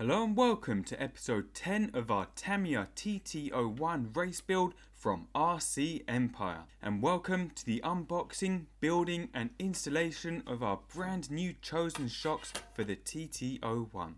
Hello and welcome to episode 10 of our Tamiya TT-01 race build from RC Empire, and welcome to the unboxing, building and installation of our brand new chosen shocks for the TT-01.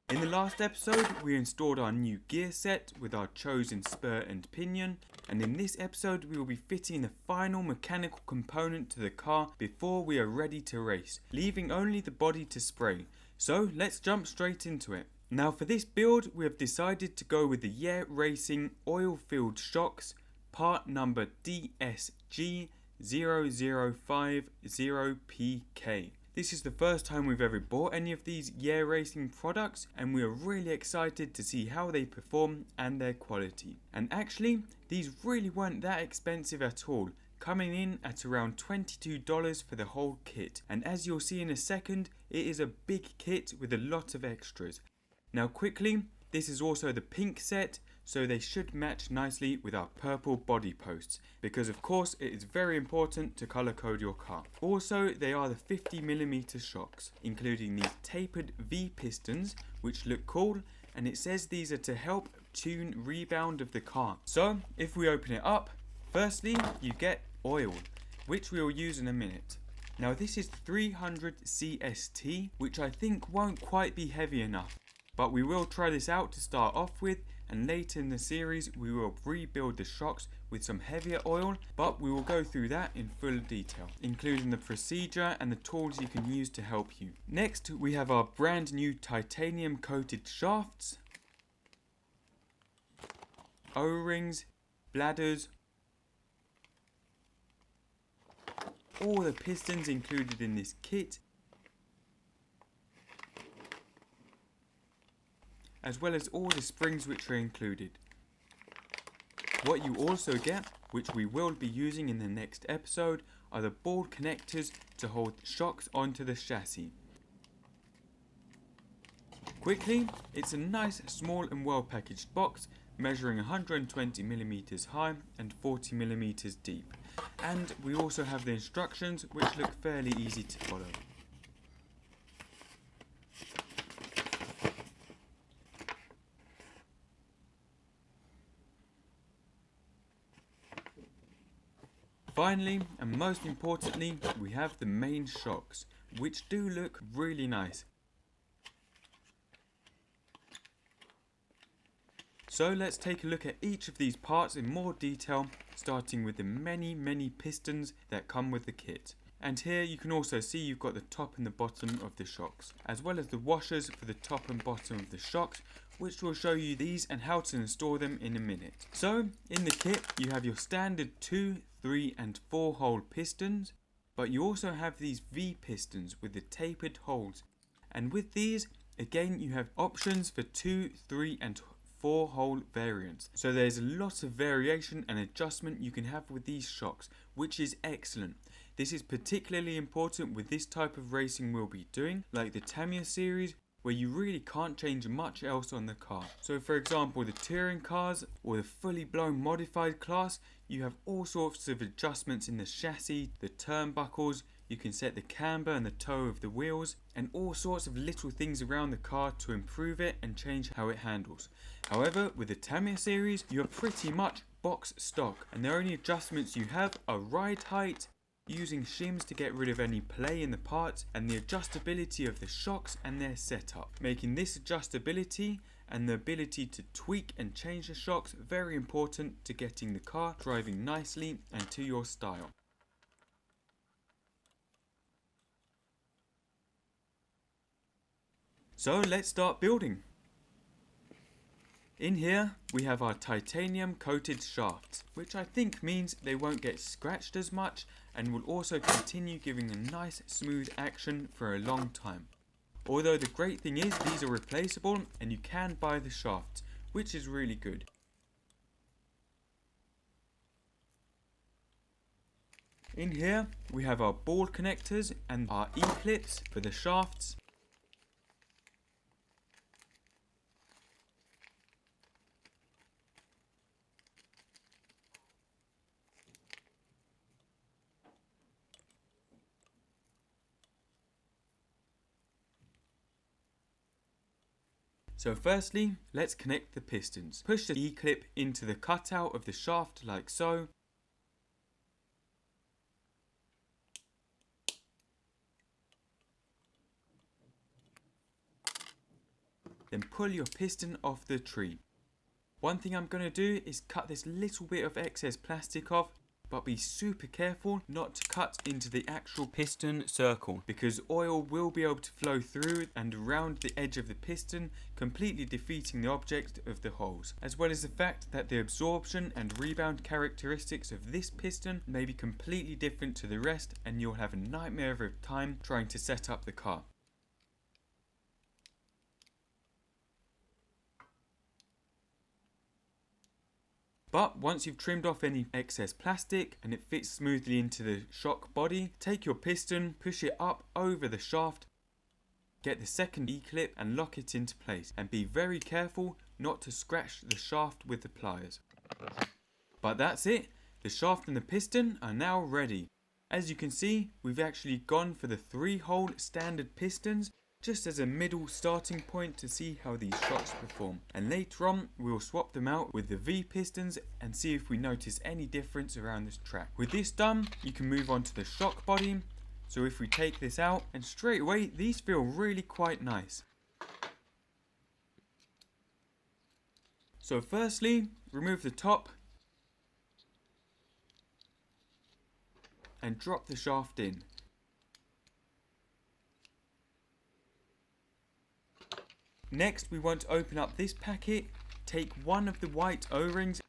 In the last episode we installed our new gear set with our chosen Spur and Pinion, and in this episode we will be fitting the final mechanical component to the car before we are ready to race, leaving only the body to spray. So let's jump straight into it. Now for this build we have decided to go with the Yeah Racing oil-filled shocks, part number DSG00550PK. This is the first time we've ever bought any of these Yeah Racing products, and we are really excited to see how they perform and their quality. And actually, these really weren't that expensive at all, coming in at around $22 for the whole kit. And as you'll see in a second, it is a big kit with a lot of extras. Now quickly, this is also the pink set, so they should match nicely with our purple body posts, because of course it is very important to color code your car. Also, they are the 50mm shocks, including these tapered V pistons which look cool, and it says these are to help tune rebound of the car. So if we open it up, firstly you get oil, which we will use in a minute. Now this is 300 CST, which I think won't quite be heavy enough, but we will try this out to start off with, and later in the series we will rebuild the shocks with some heavier oil, but we will go through that in full detail, including the procedure and the tools you can use to help you. Next we have our brand new titanium coated shafts, O-rings, bladders, all the pistons included in this kit, as well as all the springs which are included. What you also get, which we will be using in the next episode, are the ball connectors to hold shocks onto the chassis. Quickly, it's a nice small and well packaged box measuring 120mm high and 40mm deep, and we also have the instructions which look fairly easy to follow. Finally, and most importantly, we have the main shocks, which do look really nice. So let's take a look at each of these parts in more detail, starting with the many pistons that come with the kit. And here you can also see you've got the top and the bottom of the shocks, as well as the washers for the top and bottom of the shocks, which will show you these and how to install them in a minute. So in the kit you have your standard 2, 3 and 4 hole pistons, but you also have these V pistons with the tapered holes, and with these again you have options for 2, 3 and 4 hole variants. So there's a lot of variation and adjustment you can have with these shocks, which is excellent. This is particularly important with this type of racing we'll be doing, like the Tamiya series, where you really can't change much else on the car. So for example, the touring cars or the fully blown modified class, you have all sorts of adjustments in the chassis, the turnbuckles, you can set the camber and the toe of the wheels, and all sorts of little things around the car to improve it and change how it handles. However, with the Tamiya series, you're pretty much box stock, and the only adjustments you have are ride height, using shims to get rid of any play in the parts, and the adjustability of the shocks and their setup, making this adjustability and the ability to tweak and change the shocks very important to getting the car driving nicely and to your style. So let's start building. In here we have our titanium coated shafts, which I think means they won't get scratched as much and will also continue giving a nice smooth action for a long time. Although the great thing is these are replaceable and you can buy the shafts, which is really good. In here we have our ball connectors and our E-clips for the shafts. So firstly, let's connect the pistons. Push the E-clip into the cutout of the shaft like so. Then pull your piston off the tree. One thing I'm going to do is cut this little bit of excess plastic off, but be super careful not to cut into the actual piston circle, because oil will be able to flow through and around the edge of the piston, completely defeating the object of the holes, as well as the fact that the absorption and rebound characteristics of this piston may be completely different to the rest, and you'll have a nightmare of a time trying to set up the car. But once you've trimmed off any excess plastic and it fits smoothly into the shock body, take your piston, push it up over the shaft, get the second E-clip and lock it into place, and be very careful not to scratch the shaft with the pliers. But that's it, the shaft and the piston are now ready. As you can see, we've actually gone for the 3-hole standard pistons, just as a middle starting point to see how these shocks perform, and later on we'll swap them out with the V pistons and see if we notice any difference around this track. With this done, you can move on to the shock body. So if we take this out, and straight away these feel really quite nice. So firstly, remove the top and drop the shaft in. Next, we want to open up this packet, take one of the white O-rings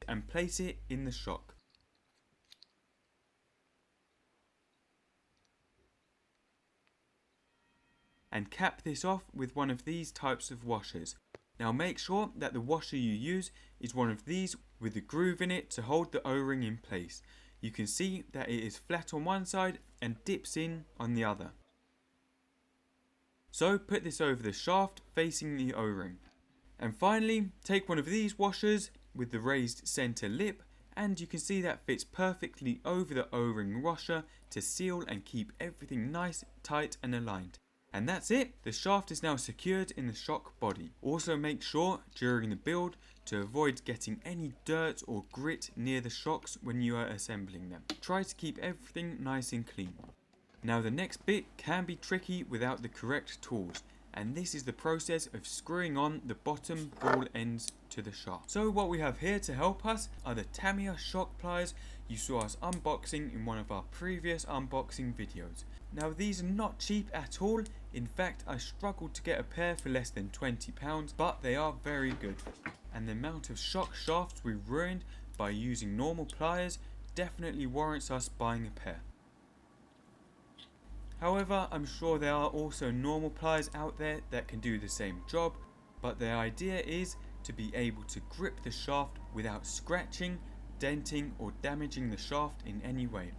and place it in the shock. And cap this off with one of these types of washers. Now make sure that the washer you use is one of these with a groove in it to hold the O-ring in place. You can see that it is flat on one side and dips in on the other. So put this over the shaft facing the O-ring. And finally, take one of these washers with the raised center lip, and you can see that fits perfectly over the O-ring washer to seal and keep everything nice, tight and aligned. And that's it, the shaft is now secured in the shock body. Also make sure during the build to avoid getting any dirt or grit near the shocks when you are assembling them. Try to keep everything nice and clean. Now the next bit can be tricky without the correct tools, and this is the process of screwing on the bottom ball ends to the shaft. So what we have here to help us are the Tamiya shock pliers you saw us unboxing in one of our previous unboxing videos. Now these are not cheap at all, in fact I struggled to get a pair for less than £20, but they are very good. And the amount of shock shafts we ruined by using normal pliers definitely warrants us buying a pair. However, I'm sure there are also normal pliers out there that can do the same job, but the idea is to be able to grip the shaft without scratching, denting or damaging the shaft in any way,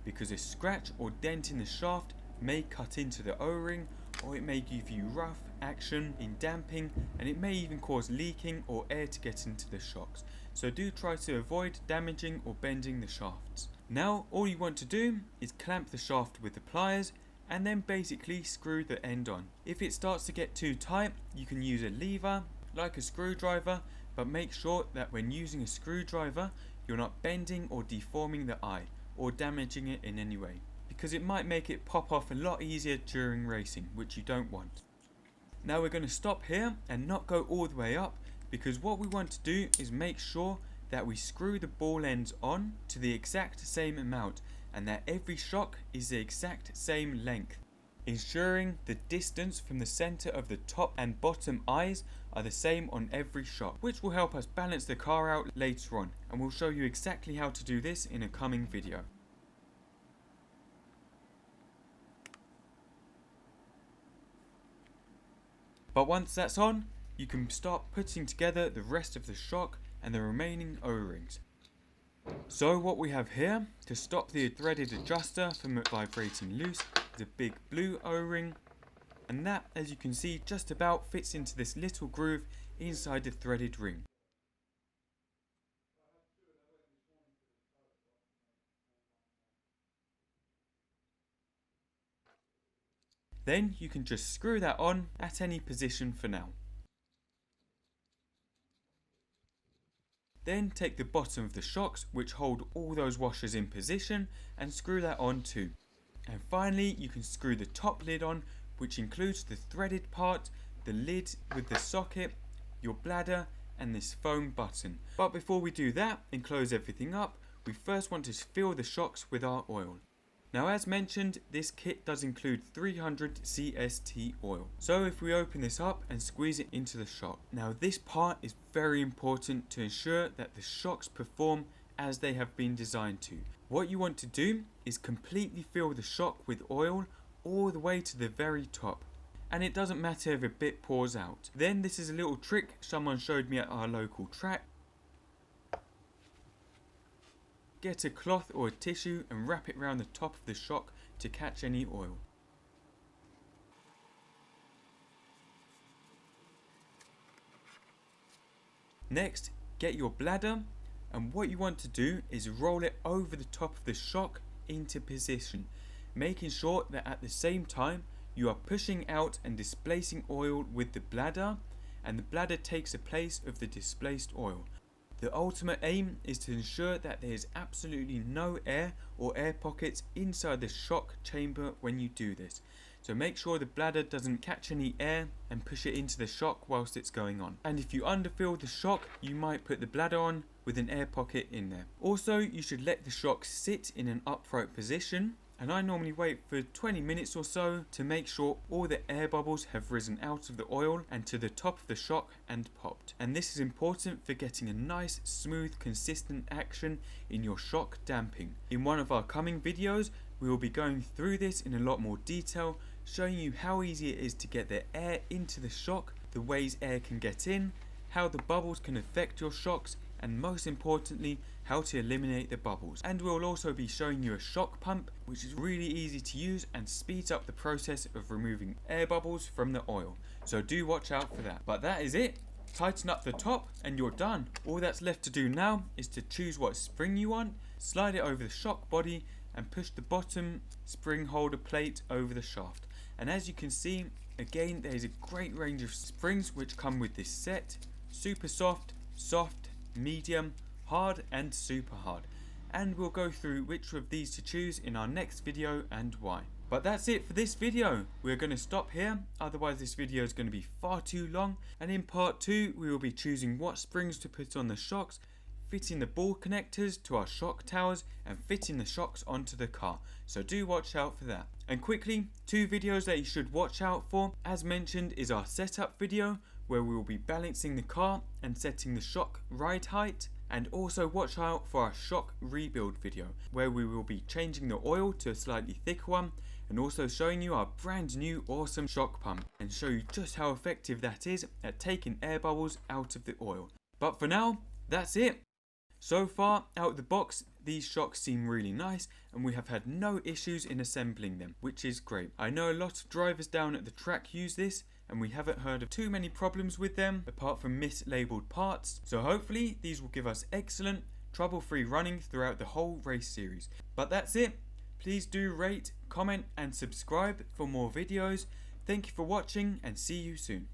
because a scratch or dent in the shaft may cut into the O-ring, or it may give you rough action in damping, and it may even cause leaking or air to get into the shocks. So do try to avoid damaging or bending the shafts. Now all you want to do is clamp the shaft with the pliers and then basically screw the end on. If it starts to get too tight, you can use a lever like a screwdriver, but make sure that when using a screwdriver you're not bending or deforming the eye or damaging it in any way, because it might make it pop off a lot easier during racing, which you don't want. Now we're going to stop here and not go all the way up, because what we want to do is make sure that we screw the ball ends on to the exact same amount, and that every shock is the exact same length, ensuring the distance from the center of the top and bottom eyes are the same on every shock, which will help us balance the car out later on, and we'll show you exactly how to do this in a coming video. But once that's on, you can start putting together the rest of the shock and the remaining O-rings. So what we have here, to stop the threaded adjuster from vibrating loose, is a big blue O-ring, and that, as you can see, just about fits into this little groove inside the threaded ring. Then you can just screw that on at any position for now. Then take the bottom of the shocks, which hold all those washers in position, and screw that on too. And finally you can screw the top lid on, which includes the threaded part, the lid with the socket, your bladder and this foam button. But before we do that and close everything up, we first want to fill the shocks with our oil. Now as mentioned, this kit does include 300 CST oil. So if we open this up and squeeze it into the shock. Now this part is very important to ensure that the shocks perform as they have been designed to. What you want to do is completely fill the shock with oil all the way to the very top. And it doesn't matter if a bit pours out. Then this is a little trick someone showed me at our local track. Get a cloth or a tissue and wrap it around the top of the shock to catch any oil. Next, get your bladder, and what you want to do is roll it over the top of the shock into position, making sure that at the same time you are pushing out and displacing oil with the bladder, and the bladder takes the place of the displaced oil. The ultimate aim is to ensure that there is absolutely no air or air pockets inside the shock chamber when you do this. So make sure the bladder doesn't catch any air and push it into the shock whilst it's going on. And if you underfill the shock, you might put the bladder on with an air pocket in there. Also, you should let the shock sit in an upright position, and I normally wait for 20 minutes or so to make sure all the air bubbles have risen out of the oil and to the top of the shock and popped. And this is important for getting a nice, smooth, consistent action in your shock damping. In one of our coming videos, we will be going through this in a lot more detail, showing you how easy it is to get the air into the shock, the ways air can get in, how the bubbles can affect your shocks, and most importantly, how to eliminate the bubbles. And we'll also be showing you a shock pump, which is really easy to use and speeds up the process of removing air bubbles from the oil. So do watch out for that. But that is it. Tighten up the top and you're done. All that's left to do now is to choose what spring you want, slide it over the shock body and push the bottom spring holder plate over the shaft. And as you can see, again, there is a great range of springs which come with this set. Super soft, soft, medium, hard and super hard, and we'll go through which of these to choose in our next video and why. But that's it for this video. We're going to stop here, otherwise this video is going to be far too long, and in part 2 we will be choosing what springs to put on the shocks, fitting the ball connectors to our shock towers and fitting the shocks onto the car, so do watch out for that. And quickly, 2 videos that you should watch out for, as mentioned, is our setup video where we will be balancing the car and setting the shock ride height, and also watch out for our shock rebuild video where we will be changing the oil to a slightly thicker one and also showing you our brand new awesome shock pump and show you just how effective that is at taking air bubbles out of the oil. But for now, that's it. So far out of the box, these shocks seem really nice and we have had no issues in assembling them, which is great. I know a lot of drivers down at the track use this and we haven't heard of too many problems with them apart from mislabeled parts, so hopefully these will give us excellent, trouble-free running throughout the whole race series. But that's it. Please do rate, comment and subscribe for more videos. Thank you for watching and see you soon.